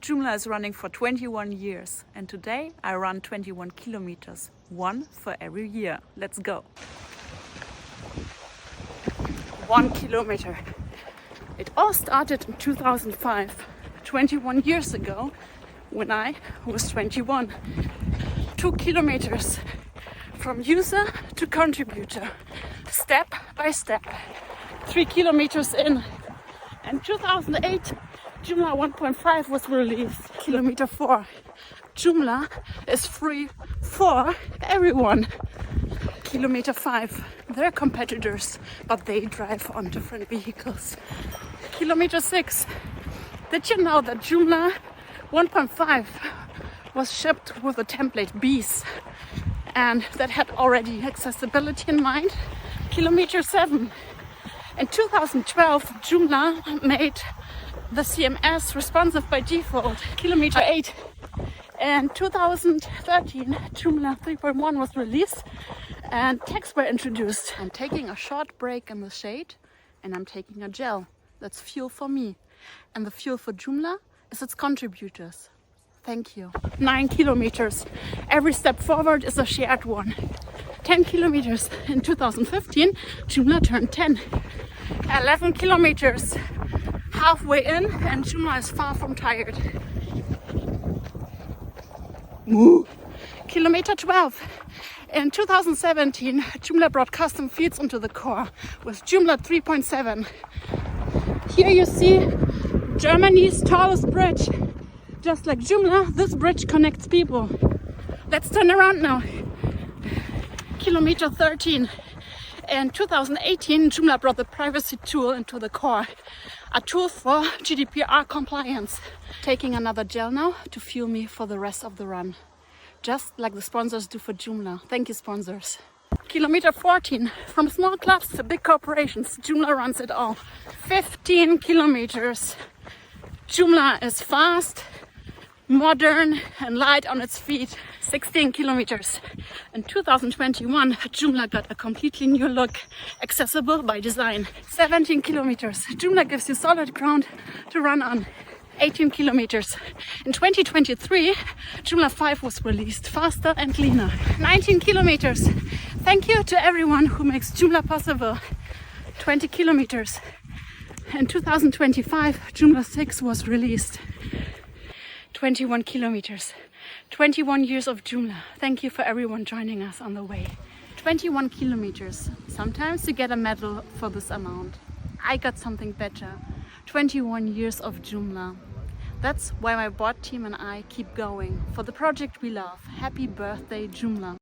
Joomla is running for 21 years and today I run 21 kilometers, one for every year. Let's go. 1 kilometer. It all started in 2005, 21 years ago, when I was 21. 2 kilometers from user to contributor, step by step. 3 kilometers in. And 2008, Joomla 1.5 was released. Kilometer 4. Joomla is free for everyone. Kilometer 5. They're competitors, but they drive on different vehicles. Kilometer 6. Did you know that Joomla 1.5 was shipped with a template Bs and that had already accessibility in mind? Kilometer 7. In 2012, Joomla made the CMS responsive by default. Kilometer 8. In 2013, Joomla 3.1 was released and tags were introduced. I'm taking a short break in the shade and I'm taking a gel. That's fuel for me. And the fuel for Joomla is its contributors. Thank you. 9 kilometers. Every step forward is a shared one. 10 kilometers. In 2015, Joomla turned 10. 11 kilometers. Halfway in and Joomla is far from tired. Woo. Kilometer 12. In 2017, Joomla brought custom fields into the core with Joomla 3.7. Here you see Germany's tallest bridge. Just like Joomla, this bridge connects people. Let's turn around now. Kilometer 13. In 2018, Joomla brought the privacy tool into the core. A tool for GDPR compliance. Taking another gel now to fuel me for the rest of the run. Just like the sponsors do for Joomla. Thank you, sponsors. Kilometer 14. From small clubs to big corporations, Joomla runs it all. 15 kilometers. Joomla is fast, modern and light on its feet. 16 kilometers. In 2021, Joomla got a completely new look, accessible by design. 17 kilometers. Joomla gives you solid ground to run on. 18 kilometers. In 2023, Joomla 5 was released, faster and leaner. 19 kilometers. Thank you to everyone who makes Joomla possible. 20 kilometers. In 2025, Joomla 6 was released. 21 kilometers. 21 years of Joomla. Thank you for everyone joining us on the way. 21 kilometers. Sometimes you get a medal for this amount. I got something better. 21 years of Joomla. That's why my board team and I keep going. For the project we love. Happy birthday, Joomla.